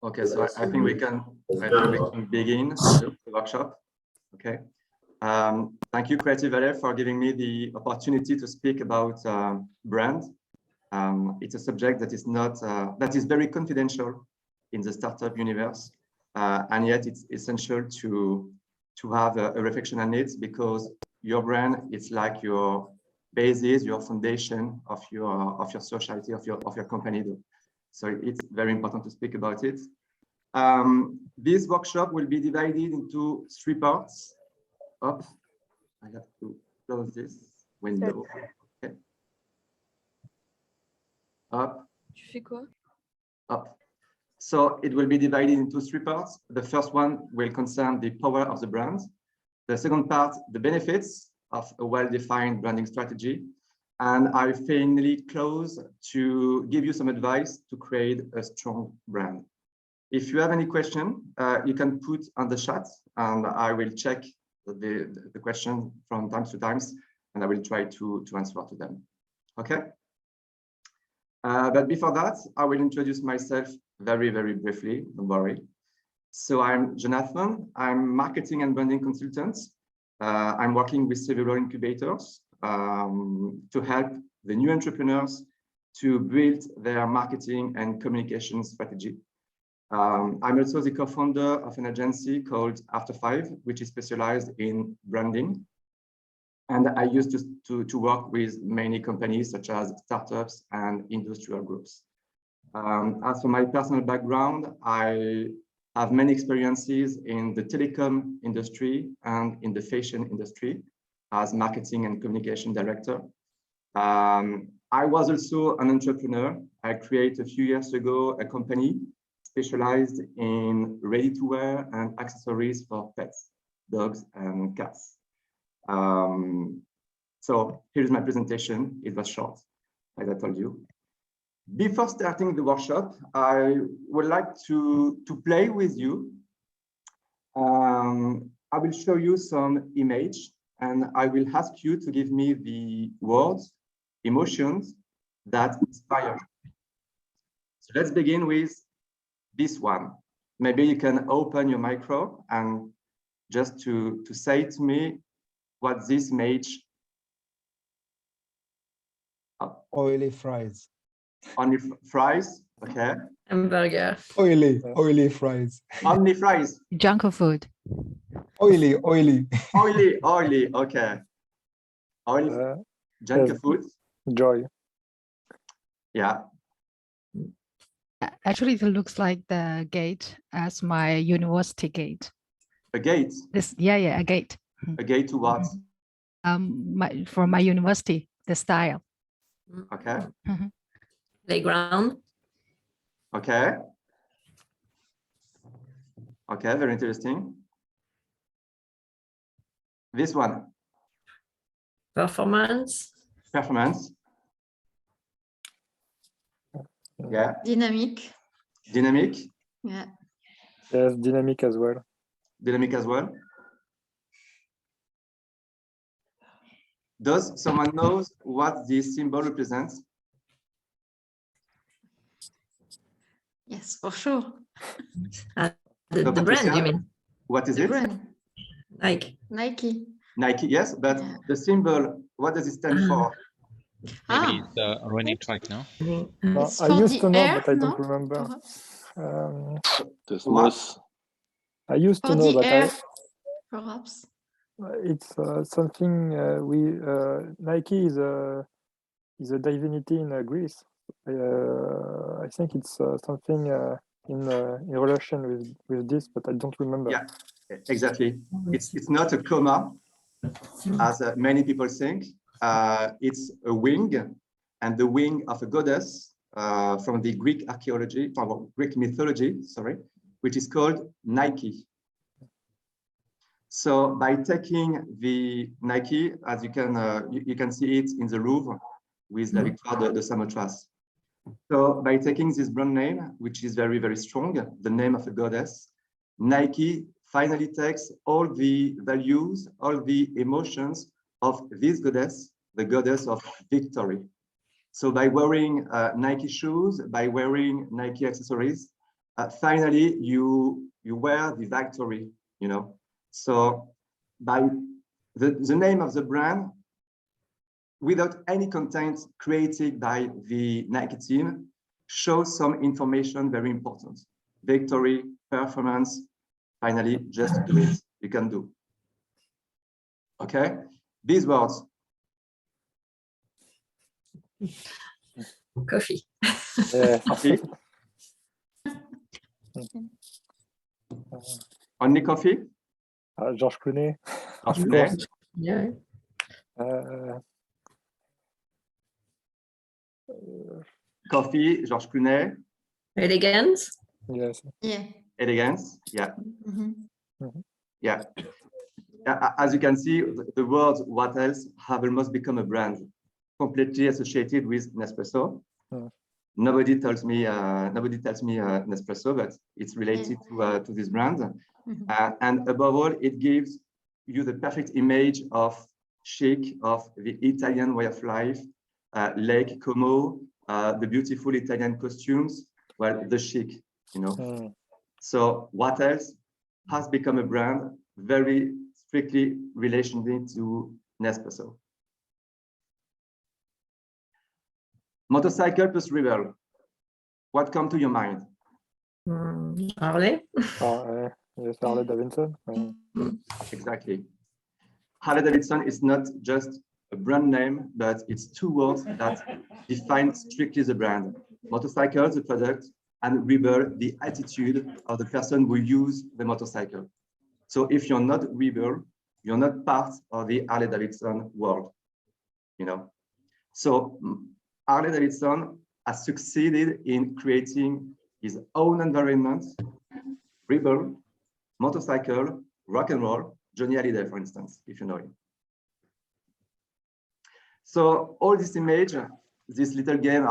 Okay, so I think we can begin the workshop. Okay. Thank you, Creative Ravallec, for giving me the opportunity to speak about brand. It's a subject that is not that is very confidential in the startup universe, and yet it's essential to have a reflection on it, because your brand is like your basis, your foundation of your society, of your company. So it's very important to speak about it. This workshop will be divided into 3 parts. Up. I have to close this window. Okay. Up. Tu fais quoi? Up. So it will be divided into 3 parts. The first one will concern the power of the brand. The second part, the benefits of a well-defined branding strategy. And I finally close to give you some advice to create a strong brand. If you have any question, you can put on the chat, and I will check the question from time to time, and I will try to answer to them. Okay. But before that, I will introduce myself very, very briefly. Don't worry. So I'm Jonathan. I'm marketing and branding consultant. I'm working with several incubators to help the new entrepreneurs to build their marketing and communication strategy. I'm also the co-founder of an agency called After 5, which is specialized in branding. And I used to work with many companies such as startups and industrial groups. As for my personal background, I have many experiences in the telecom industry and in the fashion industry as marketing and communication director. I was also an entrepreneur. I created a few years ago a company specialized in ready-to-wear and accessories for pets, dogs and cats. So here's my presentation. It was short, as I told you. Before starting the workshop, I would like to play with you. I will show you some image, and I will ask you to give me the words, emotions that inspire you. So let's begin with this one. Maybe you can open your micro and just to say to me what this image. Oily fries. Only fries, okay. Hamburger. Oily fries. Only fries. Junk food. Oily. Oily, okay. Oily, junk food. Joy. Yeah. Actually, it looks like the gate as my university gate. A gate? Yeah, a gate. A gate to what? For my university, the style. Okay. Playground. Okay. Okay, very interesting. This one. Performance. Performance. Yeah. Dynamic. Dynamic. Yeah. Yes, dynamic as well. Dynamic as well. Does someone knows what this symbol represents? Yes, for sure. The brand, you mean? What is The it? brand. Nike. Nike, yes, but Yeah. the symbol, what does it stand for? Maybe it's a running track, no? It's I for used the to know, air, but I don't no? remember. The What? smooth. I used For to know, the but air, perhaps. it's something Nike is a divinity in Greece. I think it's something in relation with this, but I don't remember. Yeah, exactly. It's not a comma, as many people think. It's a wing, and the wing of a goddess from the Greek archaeology, from Greek mythology, sorry, which is called Nike. So by taking the Nike, as you can see it in the Louvre with La Victoire de Samothrace. So by taking this brand name, which is very, very strong, the name of a goddess, Nike finally takes all the values, all the emotions of this goddess, the goddess of victory. So by wearing Nike shoes, by wearing Nike accessories, finally you wear the victory, you know. So by the name of the brand, without any content created by the Nike team, shows some information very important. Victory, performance, finally, just do it. You can do. Okay? These words. Coffee. Yeah. Coffee. Only coffee? Georges Clooney. Georges Of Clooney. course. Yeah. Coffee, Georges Clooney. Elegance. Yes. Yeah. Elegance. Yeah. Mhm. Yeah. As you can see, the words "what else" have almost become a brand, completely associated with Nespresso. Nobody tells me Nespresso, but it's related to this brand. And above all, it gives you the perfect image of chic, of the Italian way of life, Lake Como, the beautiful Italian costumes, well, the chic, you know. So what else has become a brand very strictly related to Nespresso. Motorcycle plus rebel. What comes to your mind? Harley. Yes, Harley Davidson. Exactly. Harley Davidson is not just a brand name, but it's two words that define strictly the brand. Motorcycle, the product, and rebel, the attitude of the person who uses the motorcycle. So if you're not rebel, you're not part of the Harley Davidson world, you know. So Harley Davidson has succeeded in creating his own environment, rebel, motorcycle, rock and roll, Johnny Hallyday, for instance, if you know him. So all this image, this little game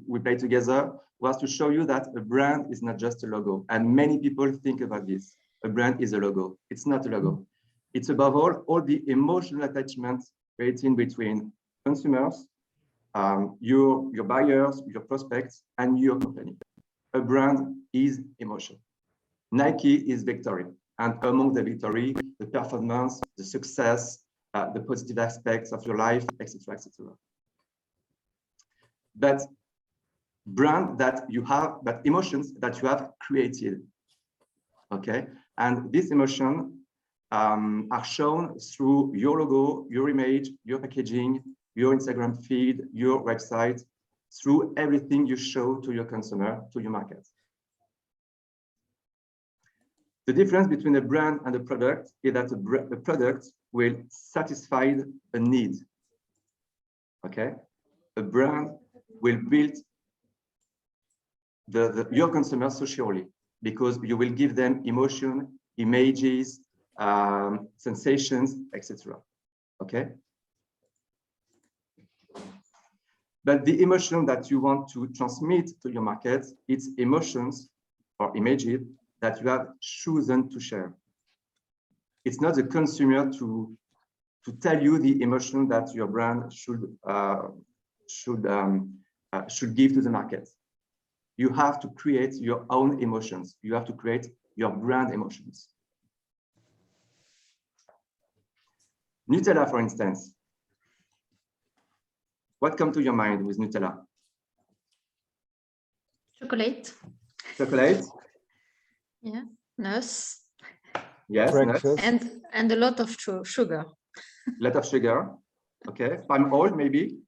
we play together was to show you that a brand is not just a logo. And many people think about this. A brand is a logo. It's not a logo. It's above all the emotional attachments created between consumers, your buyers, your prospects, and your company. A brand is emotion. Nike is victory. And among the victory, the performance, the success, the positive aspects of your life, etc., etc. But brand that you have, but emotions that you have created, okay? And these emotions are shown through your logo, your image, your packaging, your Instagram feed, your website, through everything you show to your consumer, to your market. The difference between a brand and a product is that the product will satisfy a need, okay? A brand will build your consumers socially because you will give them emotion, images, sensations, etc. Okay? But the emotion that you want to transmit to your market, it's emotions or images that you have chosen to share. It's not the consumer to tell you the emotion that your brand should give to the market. You have to create your own emotions. You have to create your brand emotions. Nutella, for instance. What comes to your mind with Nutella? Chocolate. Chocolate. Yeah. Nuts. Yes, Breakfast. nuts. And a lot of sugar. A lot of sugar. Okay. Palm oil, maybe.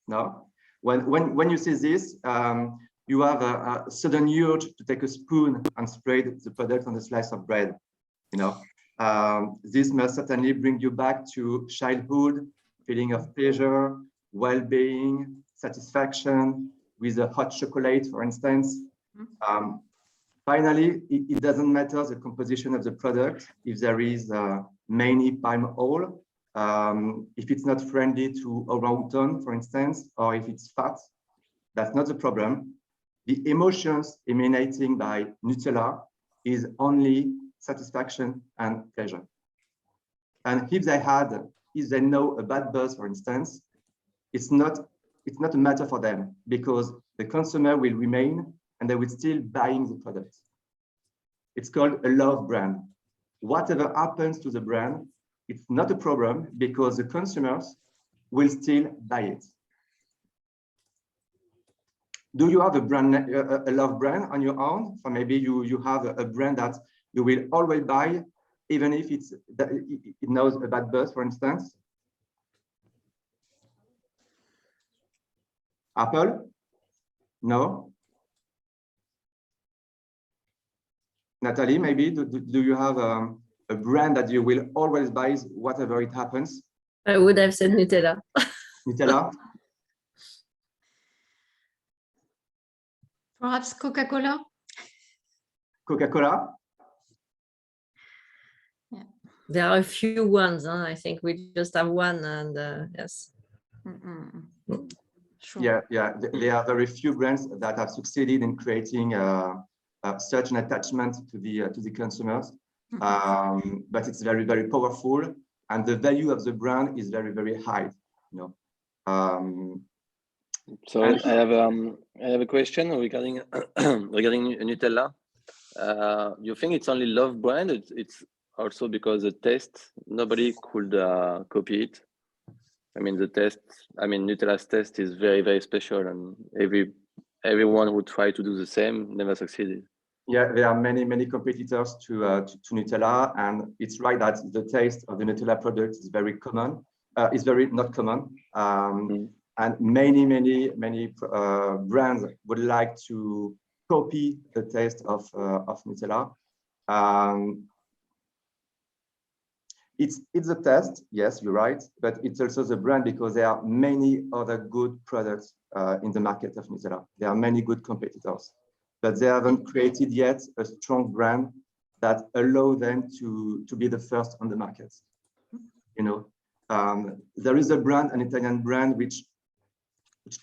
No. When you see this, you have a sudden urge to take a spoon and spread the product on a slice of bread. You know, this must certainly bring you back to childhood, feeling of pleasure, well-being, satisfaction with a hot chocolate, for instance. Finally, it doesn't matter the composition of the product if there is mainly palm oil. If it's not friendly to orangutan, for instance, or if it's fat, that's not the problem. The emotions emanating by Nutella is only satisfaction and pleasure. And if they know a bad buzz, for instance, it's not a matter for them because the consumer will remain and they will still buying the product. It's called a love brand. Whatever happens to the brand, it's not a problem because the consumers will still buy it. Do you have a brand, a love brand on your own? Or maybe you have a brand that you will always buy, even if it knows a bad buzz, for instance? Apple? No? Natalie, maybe, do you have a brand that you will always buy whatever it happens? I would have said Nutella. Nutella? Perhaps Coca-Cola? Coca-Cola? Yeah. There are a few ones. Huh? I think we just have one, and yes. Sure. Yeah. There are very few brands that have succeeded in creating such an attachment to the consumers. But it's very, very powerful, and the value of the brand is very, very high. You know. So I have a question regarding regarding Nutella. You think it's only love brand? It's also because the taste, nobody could copy it. I mean, the taste. I mean, Nutella's taste is very, very special, and everyone who tried to do the same never succeeded. Yeah, there are many competitors to Nutella, and it's right that the taste of the Nutella product is very common. It's very not common. And many brands would like to copy the taste of Nutella. It's a test, yes, you're right, but it's also the brand because there are many other good products in the market of Nutella. There are many good competitors, but they haven't created yet a strong brand that allow them to be the first on the market. You know, there is a brand, an Italian brand, which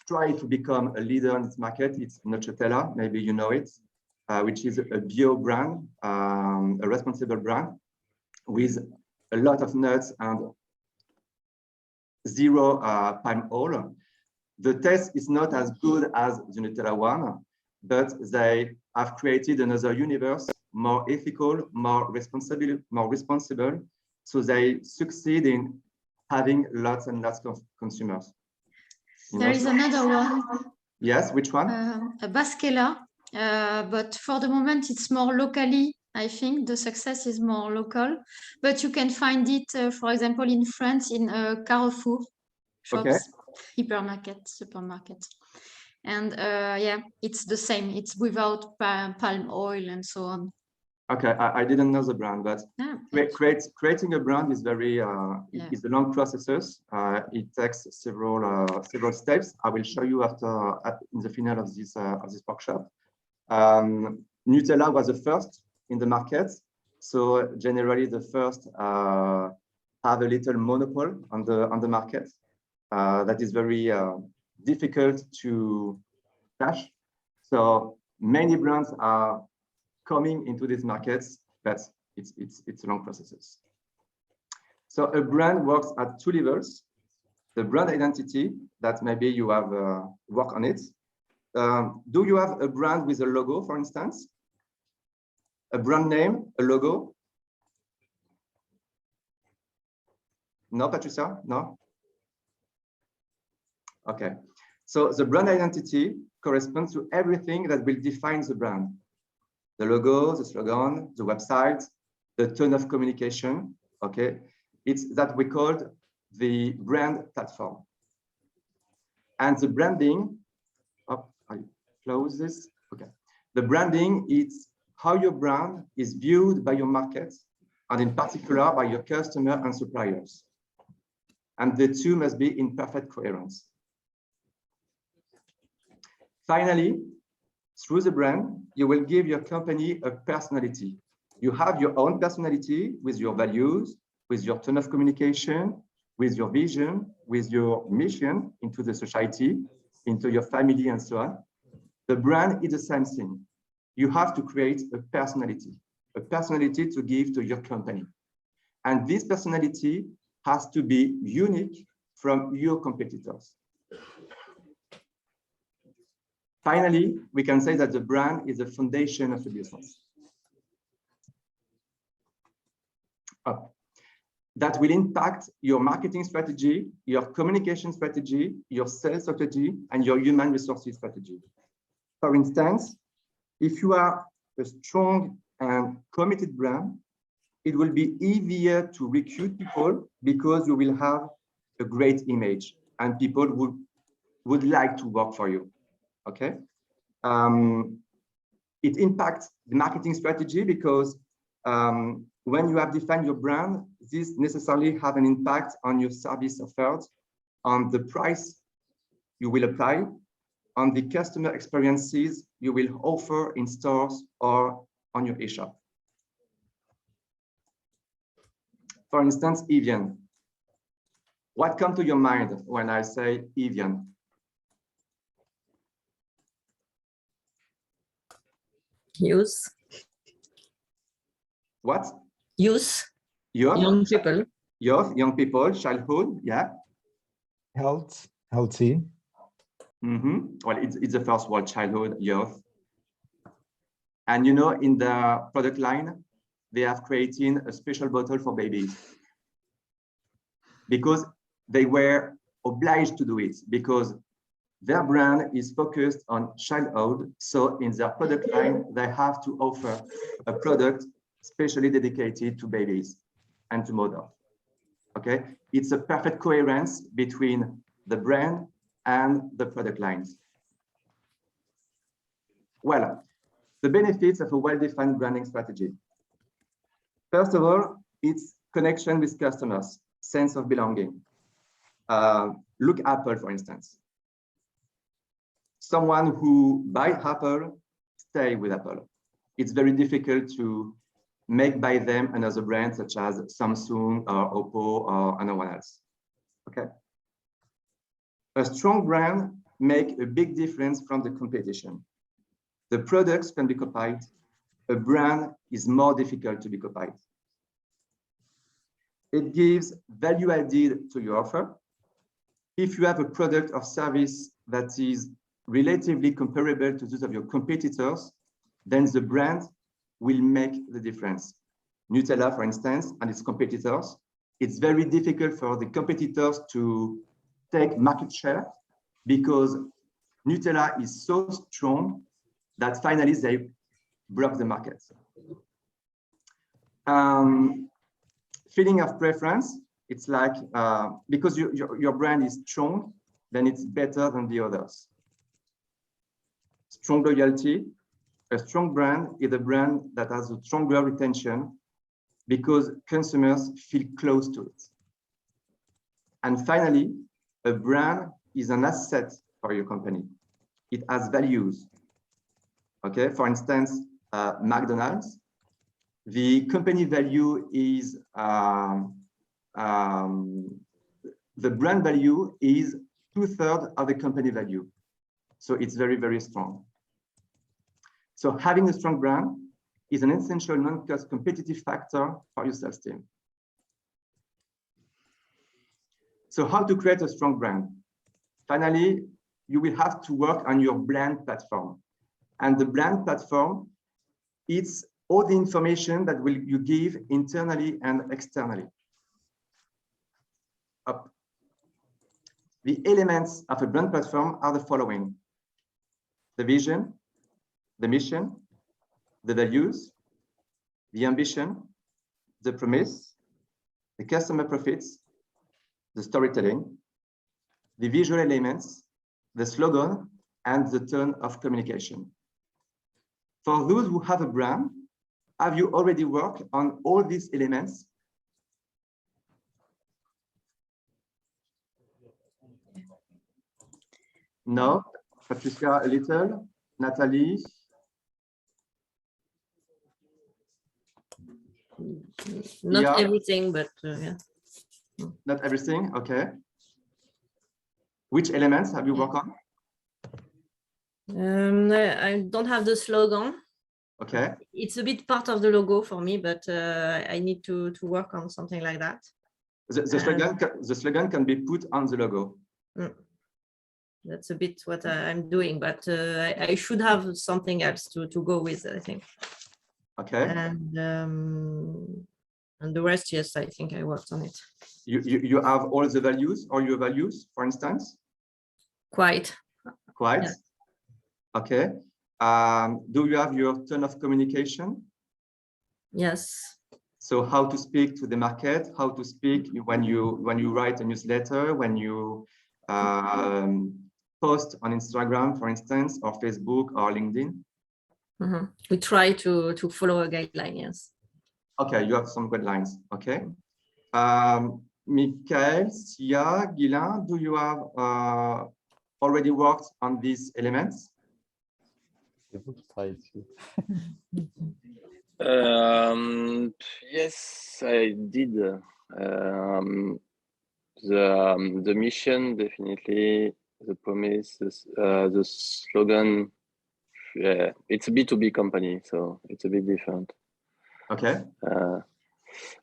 try to become a leader in its market. It's Nocciatella, maybe you know it, which is a bio brand, a responsible brand with a lot of nuts and zero palm oil. The taste is not as good as the Nutella one, but they have created another universe, more ethical, more responsible. So they succeed in having lots and lots of consumers. There is another one. Yes, which one? A Baskela, but for the moment it's more locally. I think the success is more local, but you can find it, for example, in France in Carrefour shops, Okay. hypermarket, supermarket, and yeah, it's the same. It's without palm oil and so on. Okay, I didn't know the brand, but creating a brand is very it's a long process. It takes several steps. I will show you after in the final of this workshop. Nutella was the first in the market, so generally the first have a little monopoly on the market. That is very difficult to catch. So many brands are coming into these markets, but it's long processes. So a brand works at two levels. The brand identity, that maybe you have worked on it. Do you have a brand with a logo, for instance? A brand name, a logo? No, Patricia? No? Okay. So the brand identity corresponds to everything that will define the brand. The logo, the slogan, the website, the tone of communication, okay? It's that we called the brand platform. And the branding, I close this, okay. The branding is how your brand is viewed by your market, and in particular by your customer and suppliers. And the two must be in perfect coherence. Finally, through the brand, you will give your company a personality. You have your own personality with your values, with your tone of communication, with your vision, with your mission into the society, into your family, and so on. The brand is the same thing. You have to create a personality to give to your company. And this personality has to be unique from your competitors. Finally, we can say that the brand is the foundation of the business. That will impact your marketing strategy, your communication strategy, your sales strategy, and your human resources strategy. For instance, if you are a strong and committed brand, it will be easier to recruit people because you will have a great image and people would like to work for you. Okay. It impacts the marketing strategy because when you have defined your brand, this necessarily have an impact on your service offered, on the price you will apply, on the customer experiences you will offer in stores or on your e-shop. For instance, Evian. What comes to your mind when I say Evian? Youth. What? Youth. Youth. Young people. Youth, young people, childhood, yeah. Health, healthy. Well, it's the first word, childhood, youth. And you know, in the product line, they have created a special bottle for babies because they were obliged to do it because their brand is focused on childhood. So in their product line, they have to offer a product specially dedicated to babies and to mothers. Okay, it's a perfect coherence between the brand and the product lines. Well, the benefits of a well-defined branding strategy. First of all, it's connection with customers, sense of belonging. Look Apple, for instance. Someone who buys Apple, stay with Apple. It's very difficult to make by them another brand such as Samsung or Oppo or anyone else. Okay. A strong brand makes a big difference from the competition. The products can be copied. A brand is more difficult to be copied. It gives value added to your offer. If you have a product or service that is relatively comparable to those of your competitors, then the brand will make the difference. Nutella, for instance, and its competitors, it's very difficult for the competitors to take market share because Nutella is so strong that finally they broke the market. Feeling of preference, it's like, because your brand is strong, then it's better than the others. Strong loyalty. A strong brand is a brand that has a stronger retention because consumers feel close to it. And finally, a brand is an asset for your company. It has values. Okay, for instance, McDonald's, the company value is, the brand value is 2/3 of the company value. So it's very, very strong. So having a strong brand is an essential non-cost competitive factor for your sales team. So how to create a strong brand? Finally, you will have to work on your brand platform. And the brand platform, it's all the information that you give internally and externally. Up. The elements of a brand platform are the following: the vision, the mission, the values, the ambition, the promise, the customer profits, the storytelling, the visual elements, the slogan, and the tone of communication. For those who have a brand, have you already worked on all these elements? No? Patricia, a little? Natalie? Not Yeah. everything, but yeah. Not everything, okay. Which elements have you worked on? I don't have the slogan. Okay. It's a bit part of the logo for me, but I need to work on something like that. The slogan can be put on the logo. that's a bit what I'm doing, but I should have something else to go with, I think. Okay. And the rest, yes, I think I worked on it. You have all the values, or your values, for instance? Quite. Yeah. Okay. Do you have your tone of communication? Yes. So how to speak to the market, how to speak when you write a newsletter, when you post on Instagram, for instance, or Facebook or LinkedIn? Mm-hmm. We try to follow a guideline, yes. Okay, you have some guidelines. Okay. Michael, Sia, Guilain, do you have already worked on these elements? Yes, I did. The mission, definitely, the promise, the slogan. Yeah, it's a B2B company, so it's a bit different. Okay.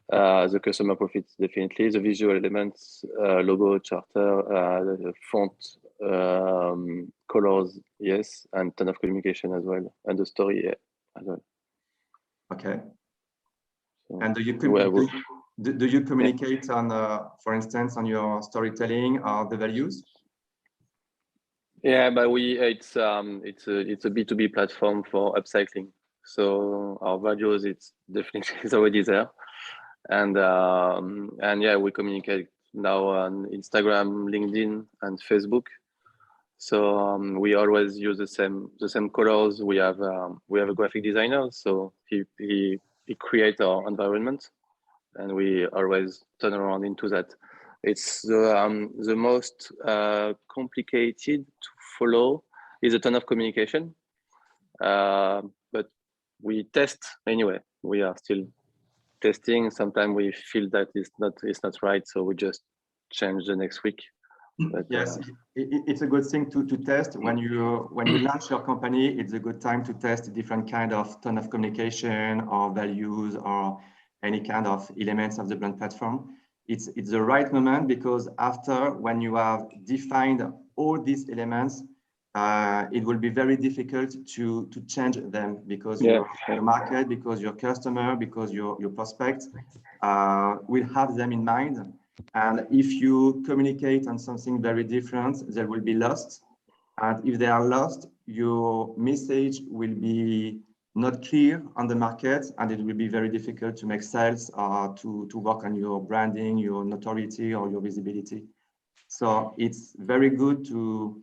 The customer profits, definitely. The visual elements, logo, charter, the font, colors, yes, and ton of communication as well, and the story, yeah, as well. Okay. So, And do you communicate on, for instance, on your storytelling or the values? yeah, but it's a B2B platform for upcycling. So our values, it's definitely is already there, and yeah, we communicate now on Instagram, LinkedIn, and Facebook. So we always use the same colors. We have a graphic designer, so he creates our environment, and we always turn around into that. It's the most complicated to follow is a ton of communication, but we test anyway. We are still testing. Sometimes we feel that it's not right, so we just change the next week. But, yes, it's a good thing to test when you launch your company. It's a good time to test different kind of tone of communication or values or any kind of elements of the brand platform. It's the right moment, because after, when you have defined all these elements, it will be very difficult to change them, because your market, because your customer, because your prospects will have them in mind. And if you communicate on something very different, they will be lost. And if they are lost, your message will be not clear on the market, and it will be very difficult to make sales or to work on your branding, your notoriety, or your visibility. So it's very good to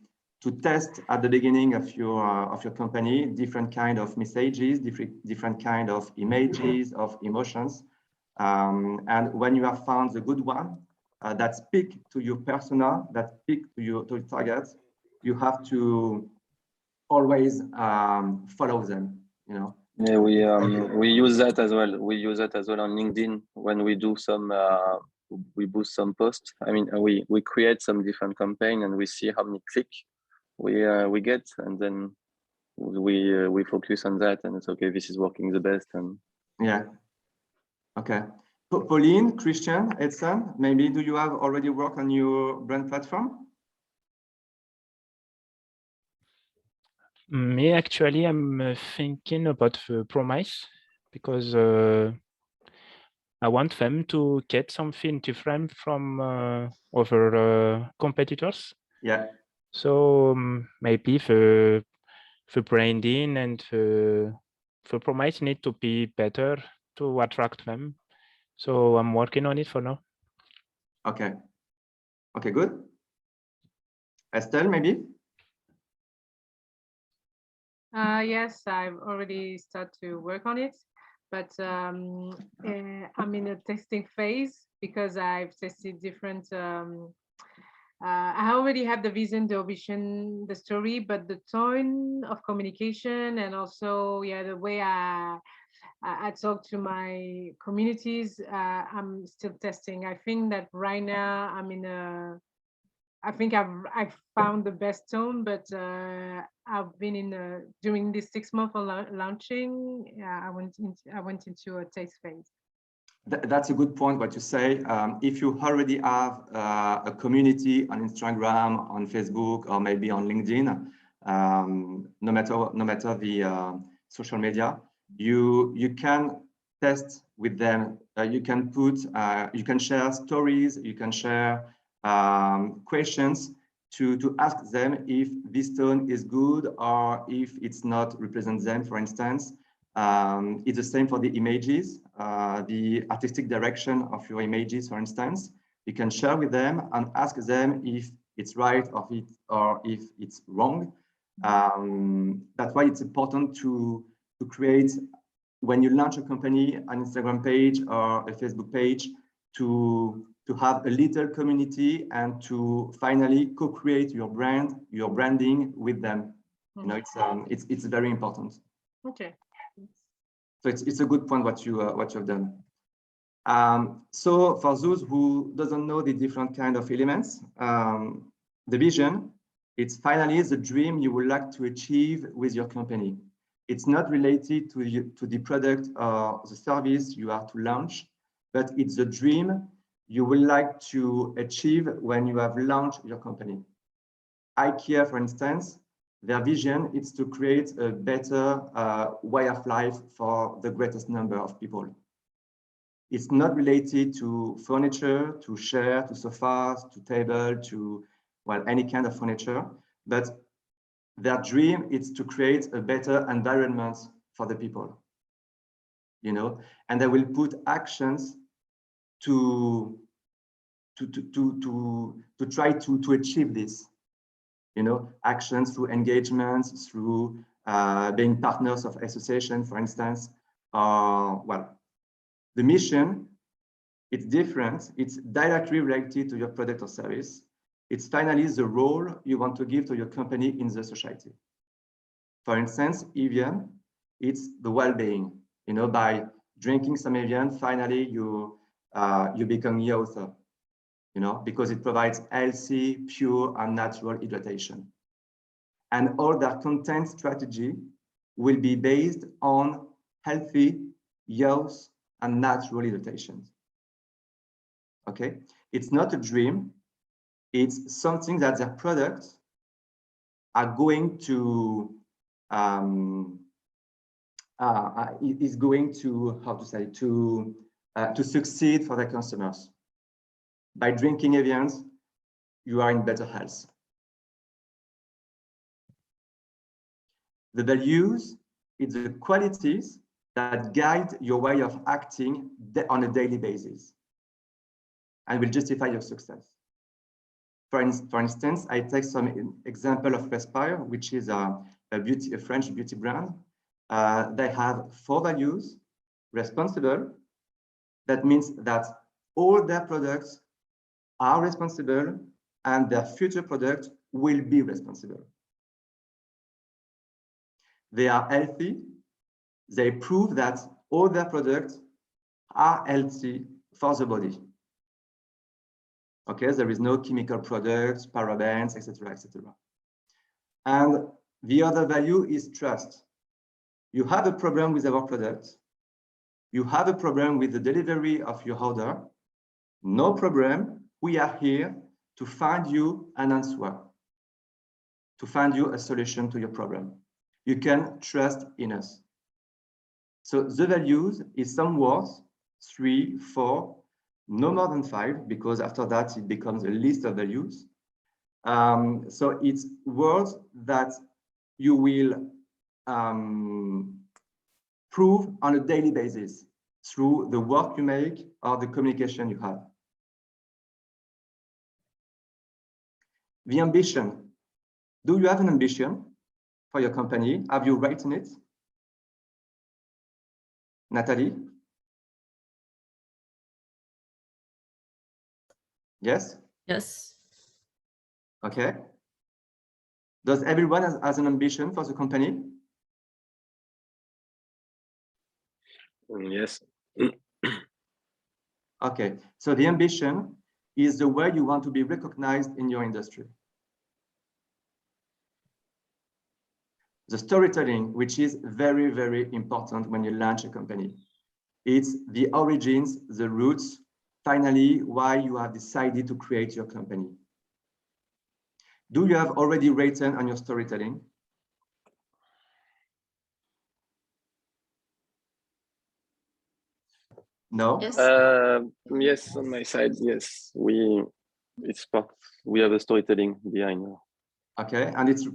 test at the beginning of your company different kind of messages, different kind of images, of emotions. And when you have found the good one, that speak to your persona, that speak to your targets, you have to always follow them, you know. Yeah, we use that as well. We use that as well on LinkedIn when we do some we boost some posts. I mean, we create some different campaign, and we see how many clicks we get, and then we focus on that, and it's okay. This is working the best, and yeah. Okay. Pauline, Christian, Edson, maybe do you have already worked on your brand platform? Me, actually, I'm thinking about the promise, because I want them to get something different from other competitors. Yeah. So maybe the branding and the promise need to be better to attract them. So I'm working on it for now. Okay. Okay, good. Estelle, maybe? Yes, I've already started to work on it, but I'm in a testing phase, because I've tested different. I already have the vision, the vision, the story, but the tone of communication, and also, yeah, the way I talk to my communities, I'm still testing. I think that right now I'm in a. I think I've found the best tone, but I've been in during this 6 months of launching. I went into a test phase. That's a good point what you say. If you already have a community on Instagram, on Facebook, or maybe on LinkedIn, no matter the social media, you can test with them. You can share stories, you can share questions to ask them if this tone is good or if it's not represents them, for instance. It's the same for the images, the artistic direction of your images, for instance. You can share with them and ask them if it's right or if it's wrong. That's why it's important to create, when you launch a company, an Instagram page or a Facebook page, to have a little community and to finally co-create your brand, your branding with them. You know, it's very important. Okay. So it's a good point what you've done. So for those who doesn't know the different kind of elements, the vision, it's finally the dream you would like to achieve with your company. It's not related to the product or the service you are to launch, but it's the dream you would like to achieve when you have launched your company. IKEA, for instance, their vision is to create a better way of life for the greatest number of people. It's not related to furniture, to chair, to sofas, to table, to, well, any kind of furniture, but their dream is to create a better environment for the people, you know, and they will put actions to try to achieve this. You know, actions through engagements, through being partners of association, for instance. Well, the mission, it's different. It's directly related to your product or service. It's finally the role you want to give to your company in the society. For instance, Evian, it's the well-being. You know, by drinking some Evian, finally you become healthier. You know, because it provides healthy, pure, and natural hydration. And all their content strategy will be based on healthy, health, and natural hydration. Okay, it's not a dream. It's something that their products are going to is going to, how to say, to succeed for their customers. By drinking Evians, you are in better health. The values, it's the qualities that guide your way of acting on a daily basis and will justify your success. For instance, I take some example of Respire, which is a French beauty brand. They have 4 values: responsible. That means that all their products are responsible and their future product will be responsible. They are healthy. They prove that all their products are healthy for the body. Okay, there is no chemical products, parabens, etc., etc. And the other value is trust. You have a problem with our product. You have a problem with the delivery of your order. No problem. We are here to find you an answer, to find you a solution to your problem. You can trust in us. So the values is some words, 3, 4, no more than 5, because after that it becomes a list of values. So it's words that you will prove on a daily basis through the work you make or the communication you have. The ambition. Do you have an ambition for your company? Have you written it? Nathalie? Yes? Yes. Okay. Does everyone has an ambition for the company? Yes. Okay. So the ambition is the way you want to be recognized in your industry. The storytelling, which is very, very important when you launch a company. It's the origins, the roots, finally, why you have decided to create your company. Do you have already written on your storytelling? No? Yes. Yes, on my side, yes. We have a storytelling behind. Okay, and it's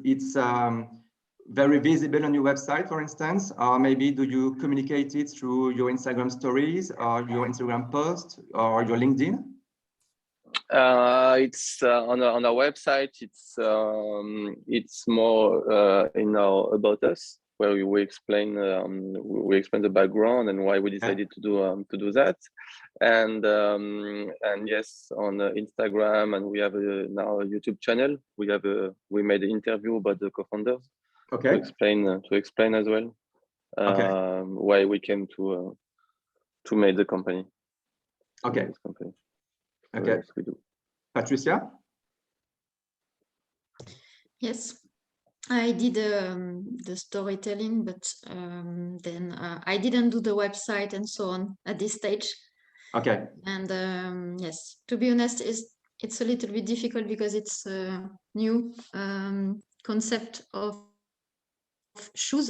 very visible on your website, for instance, or maybe do you communicate it through your Instagram stories or your Instagram post or your LinkedIn? It's on our website. It's more in our about us, where we explain the background and why we decided to do that, and yes, on Instagram, and we have now a YouTube channel. We made an interview about the co-founders. Okay. To explain as well why we came to make the company. Okay. So okay. yes, we do. Patricia? Yes, I did the storytelling, but then I didn't do the website and so on at this stage. Okay. And yes, to be honest, it's a little bit difficult because it's a new concept of shoes,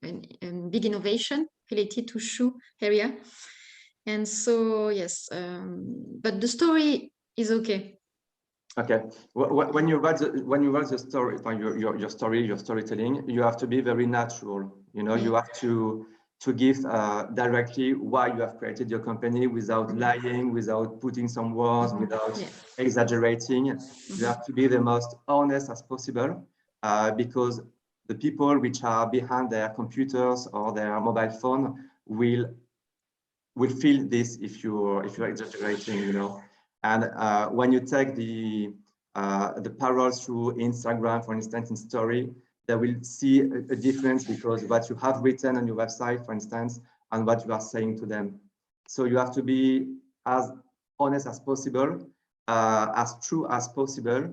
and big innovation related to shoe area. And so, yes, but the story is okay. Okay. When you write the story, your storytelling, you have to be very natural. You know, you have to give directly why you have created your company without lying, without putting some words, without exaggerating. You have to be the most honest as possible, because the people which are behind their computers or their mobile phone will feel this if you're exaggerating, you know. And when you take the parallels through Instagram, for instance, in story, they will see a difference because what you have written on your website, for instance, and what you are saying to them. So you have to be as honest as possible, as true as possible,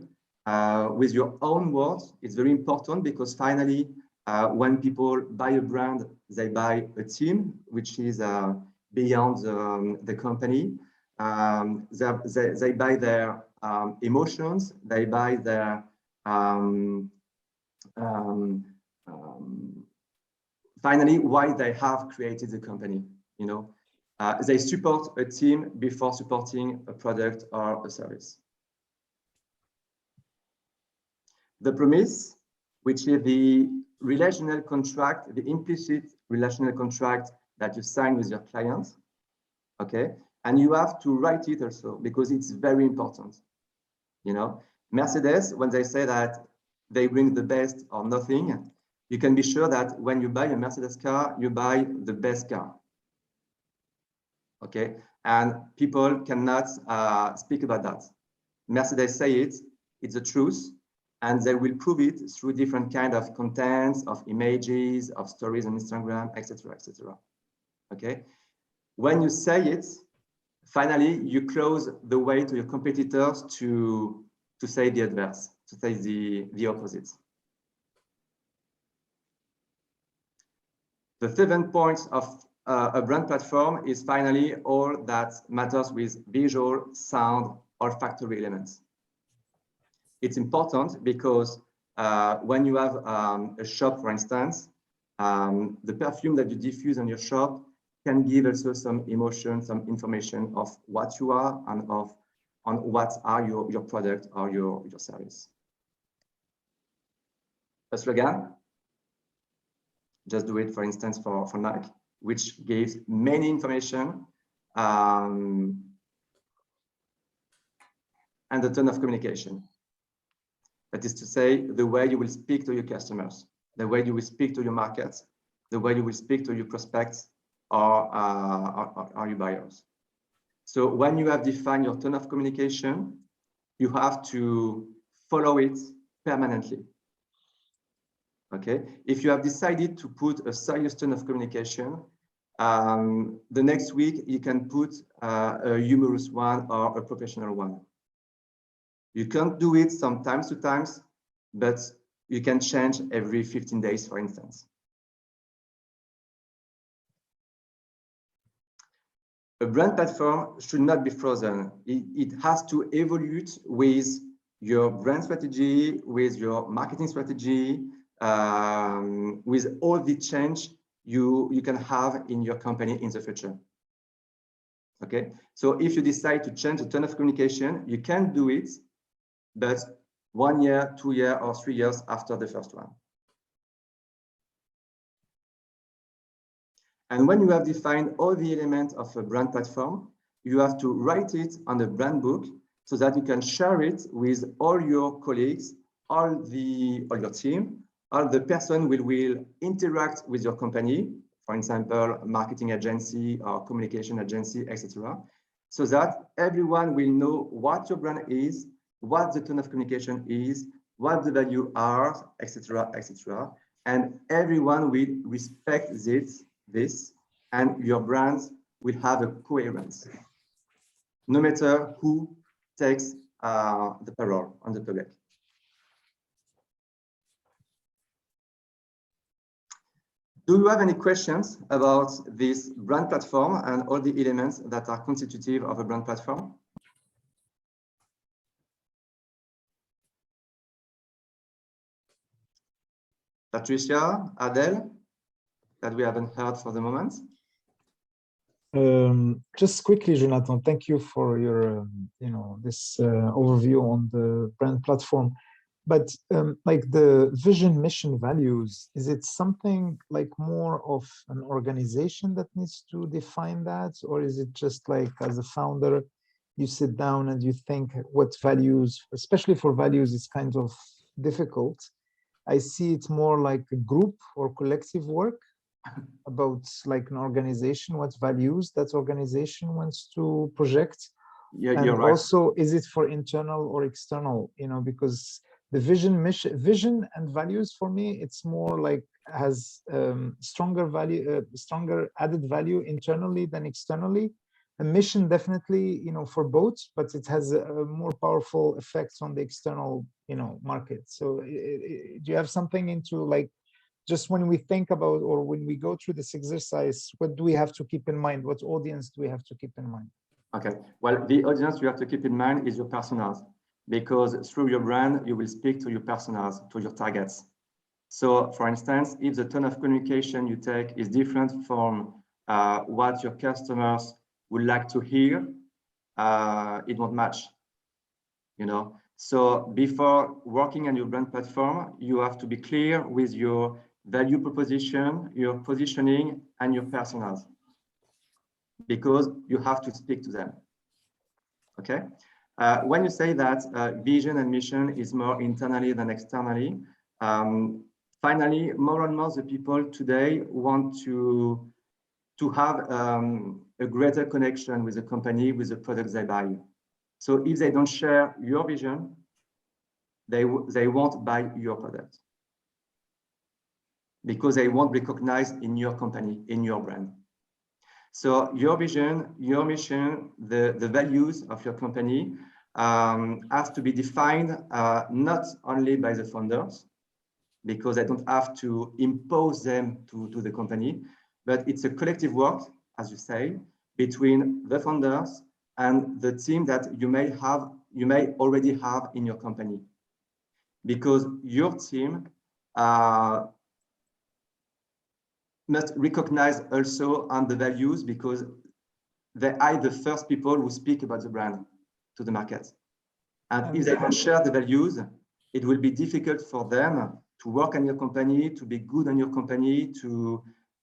with your own words. It's very important because finally, when people buy a brand, they buy a team, which is beyond the company. They buy their emotions, they buy their finally why they have created the company. You know, they support a team before supporting a product or a service. The premise, which is the relational contract, the implicit relational contract that you sign with your clients. Okay, and you have to write it also because it's very important. You know, Mercedes, when they say that they bring the best or nothing, you can be sure that when you buy a Mercedes car, you buy the best car. Okay, and people cannot speak about that. Mercedes say it, it's the truth, and they will prove it through different kind of contents, of images, of stories on Instagram, etc., etc. Okay, when you say it, finally you close the way to your competitors to say the adverse, to say the opposite. The seventh point of a brand platform is finally all that matters with visual, sound, olfactory elements. It's important because when you have a shop, for instance, the perfume that you diffuse on your shop can give also some emotion, some information of what you are and on what are your product or your service. A slogan, just do it, for instance, for Nike, which gives many information and a ton of communication. That is to say, the way you will speak to your customers, the way you will speak to your markets, the way you will speak to your prospects or your buyers. So when you have defined your tone of communication, you have to follow it permanently. Okay, if you have decided to put a serious tone of communication, the next week you can put a humorous one or a professional one. You can't do it sometimes to times, but you can change every 15 days, for instance. a brand platform should not be frozen. It has to evolve with your brand strategy, with your marketing strategy, with all the change you can have in your company in the future. Okay, so if you decide to change the tone of communication, you can do it, but 1 year, 2 years, or 3 years after the first one. And when you have defined all the elements of a brand platform, you have to write it on a brand book so that you can share it with all your colleagues, all your team, all the person will interact with your company, for example, marketing agency or communication agency, etc., so that everyone will know what your brand is, what the tone of communication is, what the value are, etc., etc., and everyone will respect this, and your brands will have a coherence, no matter who takes the parole on the public. Do you have any questions about this brand platform and all the elements that are constitutive of a brand platform? Patricia, Adele, that we haven't heard for the moment? Just quickly, Jonathan, thank you for your, this overview on the brand platform. But like the vision, mission, values, is it something like more of an organization that needs to define that? Or is it just like as a founder, you sit down and you think what values, especially for values, is kind of difficult. I see it more like a group or collective work about like an organization, what values that organization wants to project. Yeah, and you're right. Also, is it for internal or external? Because the vision and values for me, it's more like has stronger value, stronger added value internally than externally. A mission definitely, for both, but it has a more powerful effects on the external, market. So do you have something into like, just when we think about, or when we go through this exercise, what do we have to keep in mind? What audience do we have to keep in mind? Okay, well, the audience you have to keep in mind is your personas, because through your brand, you will speak to your personas, to your targets. So for instance, if the tone of communication you take is different from what your customers would like to hear, it won't match, So before working on your brand platform, you have to be clear with your value proposition, your positioning, and your personas, because you have to speak to them, okay? When you say that vision and mission is more internally than externally, finally, more and more the people today want to have a greater connection with the company, with the products they buy. So if they don't share your vision, they won't buy your product, because they won't recognize in your company, in your brand. So your vision, your mission, the values of your company has to be defined not only by the founders, because they don't have to impose them to the company, but it's a collective work, as you say, between the founders and the team that you may already have in your company. Because your team must recognize also on the values, because they are the first people who speak about the brand to the market. And if they don't share the values, it will be difficult for them to work on your company, to be good on your company,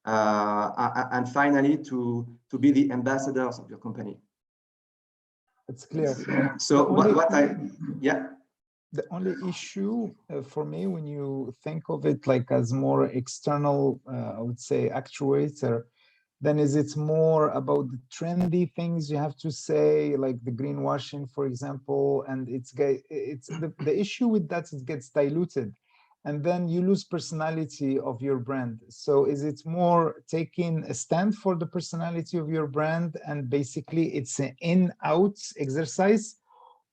and finally to be the ambassadors of your company. It's clear. So the only issue for me, when you think of it like as more external, I would say actuator, then is it more about the trendy things you have to say, like the greenwashing, for example, and it's the issue with that, it gets diluted, and then you lose personality of your brand. So is it more taking a stand for the personality of your brand, and basically it's an in-out exercise?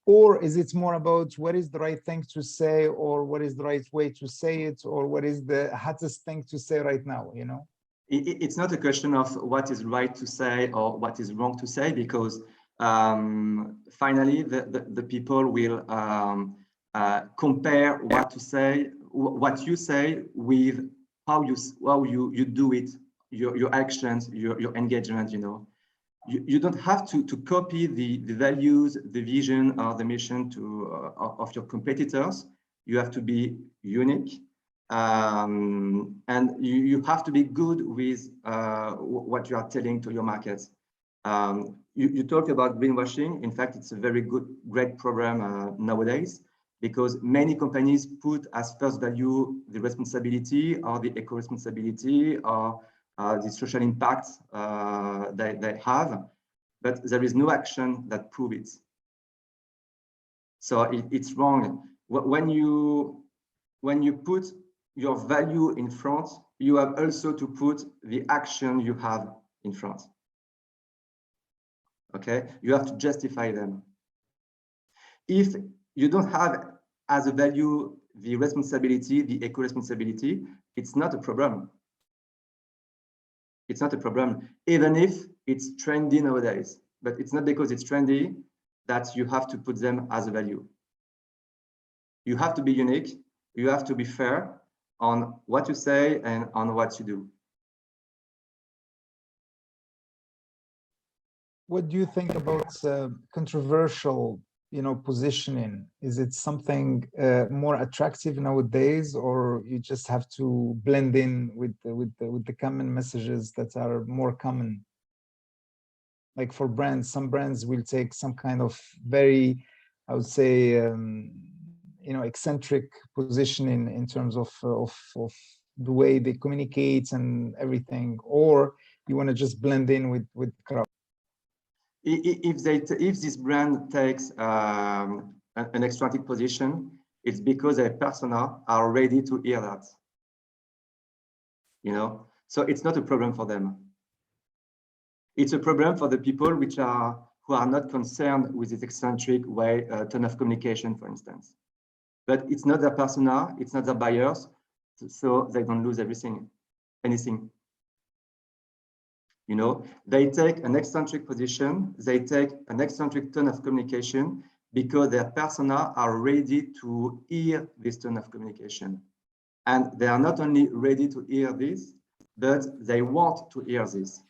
Or is it more about what is the right thing to say, or what is the right way to say it, or what is the hottest thing to say right now, It's not a question of what is right to say or what is wrong to say, because finally the people will compare what you say with how you do it, your actions, your engagement. You don't have to copy the values, the vision, or the mission of your competitors. You have to be unique, and you have to be good with what you are telling to your markets. You talk about greenwashing. In fact, it's a great program nowadays, because many companies put as first value the responsibility or the eco-responsibility or the social impact they have, but there is no action that proves it. So it's wrong. When you put your value in front, you have also to put the action you have in front. Okay, you have to justify them. If you don't have as a value the responsibility, the eco-responsibility, it's not a problem. It's not a problem, even if it's trendy nowadays. But it's not because it's trendy that you have to put them as a value. You have to be unique. You have to be fair on what you say and on what you do. What do you think about controversial, positioning? Is it something more attractive nowadays, or you just have to blend in with the common messages that are more common? Like for brands, some brands will take some kind of very, I would say, eccentric positioning in terms of the way they communicate and everything, or you want to just blend in with the crowd? If this brand takes an eccentric position, it's because their persona are ready to hear that. So it's not a problem for them. It's a problem for the people who are not concerned with this eccentric way, tone of communication, for instance. But it's not their persona, it's not their buyers, so they don't lose anything. They take an eccentric position, they take an eccentric tone of communication because their persona are ready to hear this tone of communication. And they are not only ready to hear this, but they want to hear this.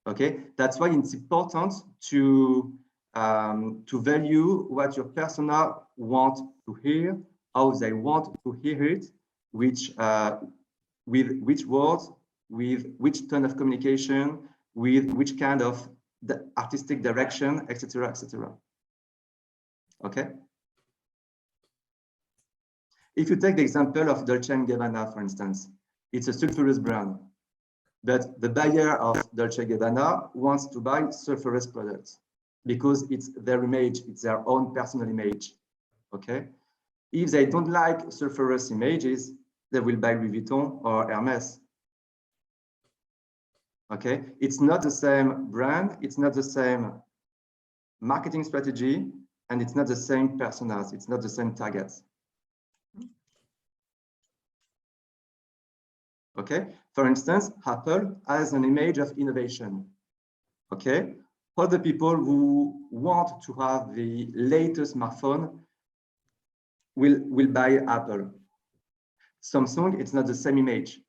Okay, that's why it's important to value what your persona want to hear, how they want to hear it, with which words, with which tone of communication, with which kind of artistic direction, etc., etc. Okay. If you take the example of Dolce & Gabbana, for instance, it's a sulfurous brand, but the buyer of Dolce & Gabbana wants to buy sulfurous products because it's their image, it's their own personal image. Okay. If they don't like sulfurous images, they will buy Louis Vuitton or Hermes. Okay, it's not the same brand, it's not the same marketing strategy, and it's not the same personas, it's not the same targets. Okay, for instance, Apple has an image of innovation. Okay, all the people who want to have the latest smartphone will buy Apple. Samsung, it's not the same image.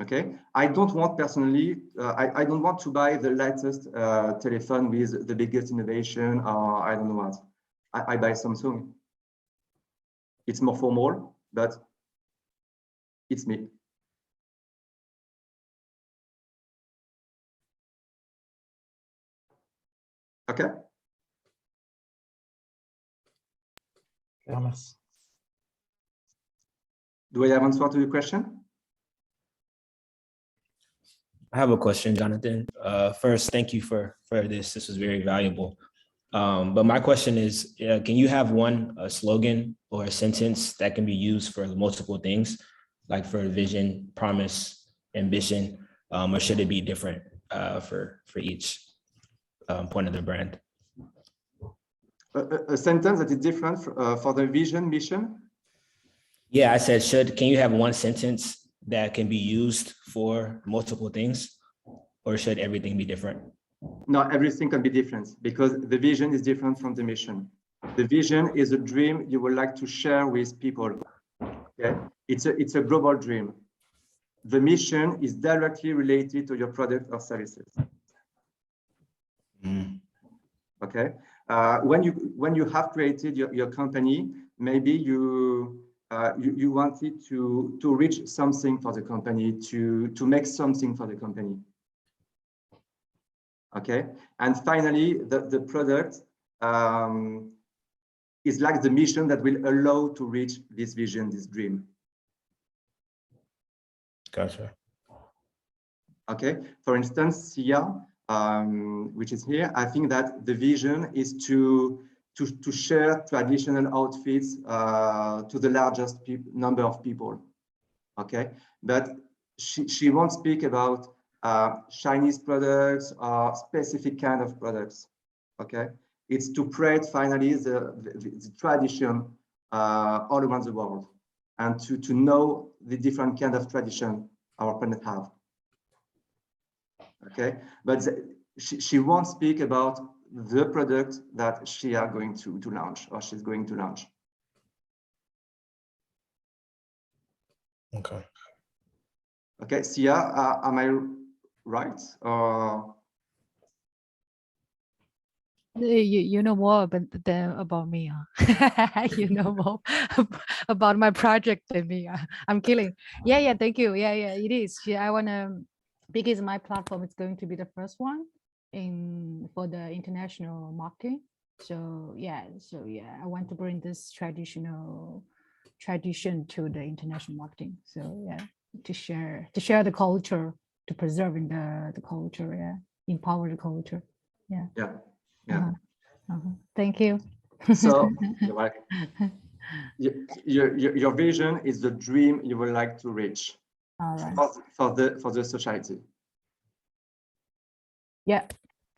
Okay, I don't want personally, I don't want to buy the latest telephone with the biggest innovation, or I don't know what. I buy Samsung. It's more formal, but it's me. Okay. Yes. Do I have answer to your question? I have a question, Jonathan. First, thank you for this. This was very valuable. But my question is, can you have a slogan or a sentence that can be used for multiple things, like for vision, promise, ambition, or should it be different for each point of the brand? A sentence that is different for the vision, mission? Yeah, I said, can you have one sentence that can be used for multiple things, or should everything be different? No, everything can be different because the vision is different from the mission. The vision is a dream you would like to share with people. Okay, it's a global dream. The mission is directly related to your product or services. Okay, when you have created your company, maybe you wanted to reach something for the company, to make something for the company. Okay, and finally, the product is like the mission that will allow to reach this vision, this dream. Gotcha. Okay, for instance, Sia, which is here, I think that the vision is to share traditional outfits to the largest number of people. Okay, but she won't speak about Chinese products or specific kind of products. Okay, it's to create finally the tradition all around the world, and to know the different kind of tradition our planet have. Okay, but she won't speak about the product that she are going to launch or she's going to launch. Okay. Okay, Sia, am I right? You know more about me, huh? You know more about my project than me. I'm kidding. Yeah, thank you. Yeah, it is. Yeah, I wanna, because my platform is going to be the first one for the international marketing. So yeah, I want to bring this tradition to the international marketing. So yeah, to share the culture, to preserving the culture. Yeah, empower the culture. Yeah. Thank you. So you're welcome. Your vision is the dream you would like to reach. All right. For the society. Yeah.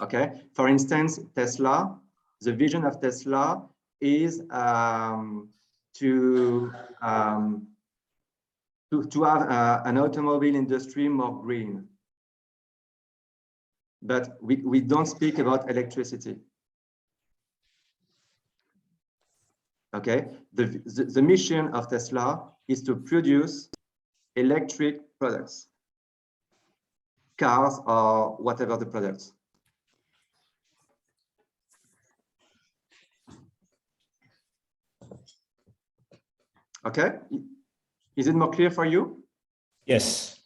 Okay. For instance, Tesla. The vision of Tesla is to have an automobile industry more green. But we don't speak about electricity. Okay, the mission of Tesla is to produce electric products, cars or whatever the products. Okay, is it more clear for you? Yes.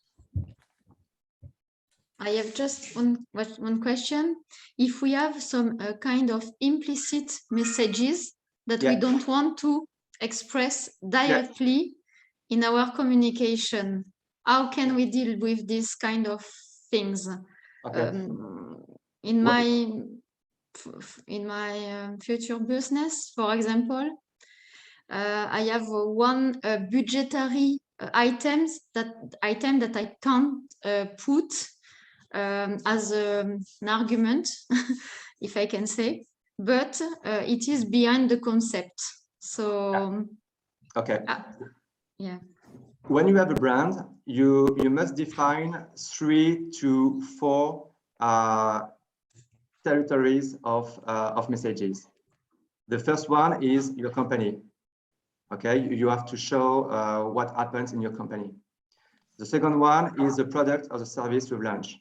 I have just one question. If we have some kind of implicit messages that we don't want to express directly in our communication, how can we deal with this kind of things? Okay. In my future business, for example, I have one budgetary item that I can't put as an argument, if I can say, but it is behind the concept. So, okay. Yeah. When you have a brand, you must define 3 to 4 territories of messages. The first one is your company. Okay, you have to show what happens in your company. The second one is the product or the service you launch,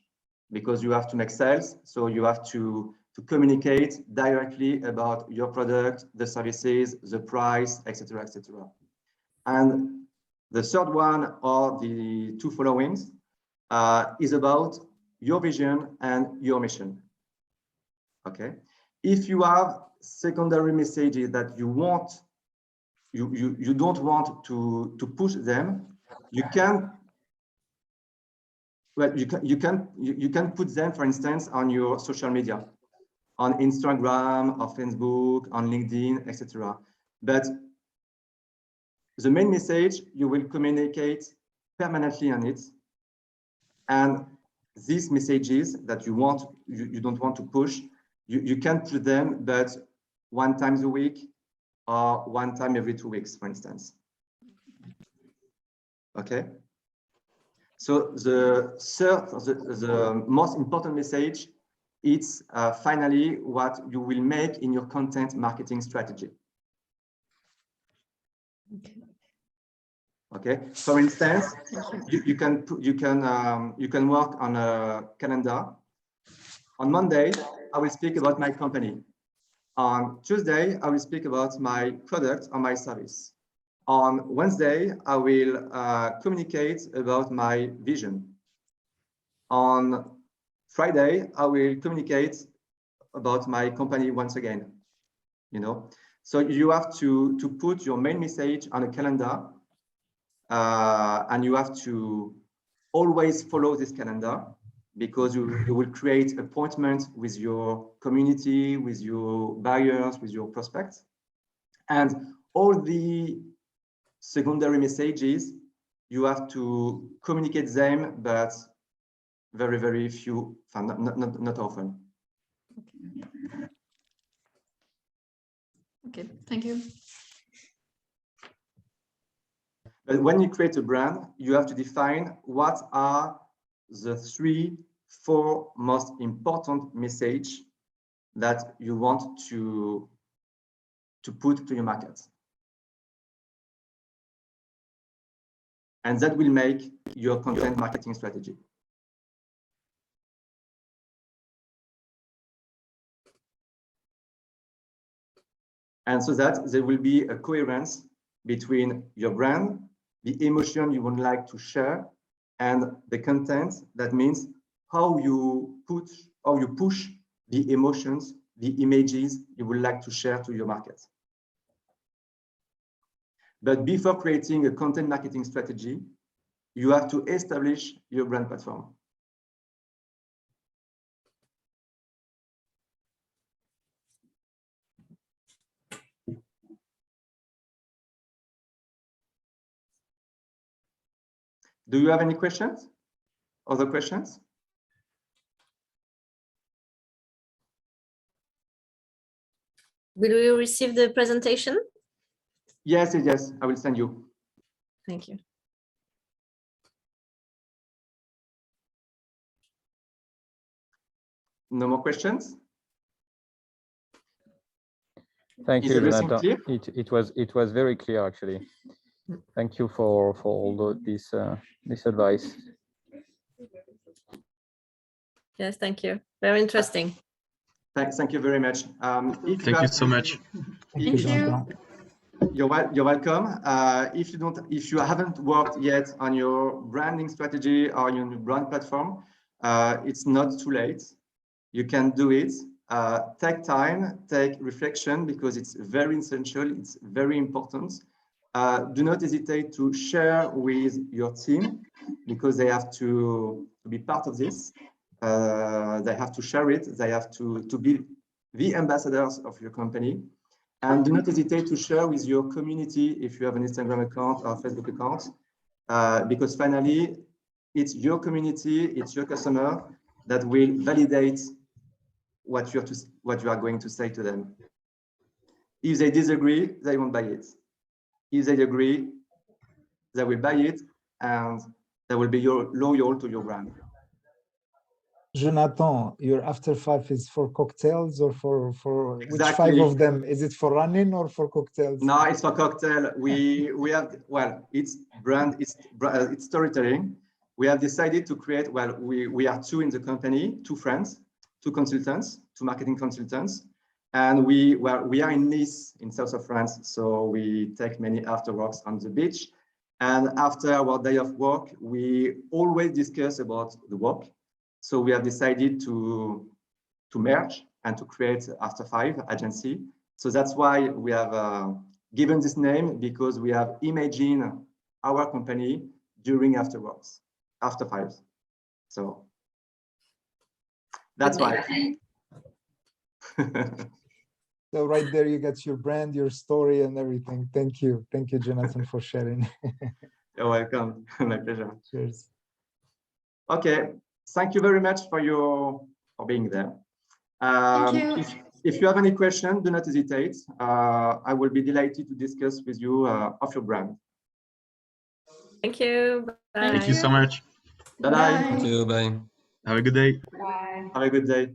because you have to make sales, so you have to communicate directly about your product, the services, the price, etc., etc. And the third one, or the 2 followings, is about your vision and your mission. Okay, if you have secondary messages that you don't want to push them, you can put them, for instance, on your social media, on Instagram or Facebook, on LinkedIn, etc. But the main message, you will communicate permanently on it, and these messages that you don't want to push, you can put them, but 1 time a week or 1 time every 2 weeks, for instance. Okay. So the most important message, it's finally what you will make in your content marketing strategy. Okay. For instance, you can work on a calendar. On Monday, I will speak about my company. On Tuesday, I will speak about my product or my service. On Wednesday, I will communicate about my vision. On Friday, I will communicate about my company once again. You know, so you have to put your main message on a calendar, and you have to always follow this calendar, because you will create appointments with your community, with your buyers, with your prospects, and all the secondary messages, you have to communicate them, but very, very few, not often. Okay, thank you. But when you create a brand, you have to define what are the 3-4 most important message that you want to put to your market. And that will make your content marketing strategy. And so that there will be a coherence between your brand, the emotion you would like to share, and the content. That means how you push the emotions, the images you would like to share to your market. But before creating a content marketing strategy, you have to establish your brand platform. Do you have any questions? Other questions? Will we receive the presentation? Yes, yes, I will send you. Thank you. No more questions? Thank Is you, everything Jonathan. clear? It was very clear, actually. Thank you for all this advice. Yes, thank you. Very interesting. Thank you very much. Thank you so much. Thank you. You're welcome. If you haven't worked yet on your branding strategy or your brand platform, it's not too late. You can do it. Take time, take reflection, because it's very essential. It's very important. Do not hesitate to share with your team, because they have to be part of this. They have to share it. They have to be the ambassadors of your company. And do not hesitate to share with your community if you have an Instagram account or Facebook account, because finally, it's your community, it's your customer that will validate what you are going to say to them. If they disagree, they won't buy it. If they agree, they will buy it, and they will be loyal to your brand. Jonathan, your after 5 is for cocktails or for Exactly. Which 5 of them? Is it for running or for cocktails? No, it's for cocktail. We have, well, it's brand, it's storytelling. We have decided to create, well, we are 2 in the company, 2 friends, 2 consultants, 2 marketing consultants. And we are in Nice, in south of France. So we take many afterworks on the beach. And after our day of work, we always discuss about the work. So we have decided to merge and to create After 5 agency. So that's why we have given this name, because we have imagined our company during After 5. So that's why. So right there, you got your brand, your story, and everything. Thank you, Jonathan, for sharing. You're welcome. My pleasure. Cheers. Okay, thank you very much for being there. Thank you. If you have any questions, do not hesitate. I will be delighted to discuss with you of your brand. Thank you. Bye. Thank you so much. Bye bye. Thank you. Bye. Have a good day. Have a good day.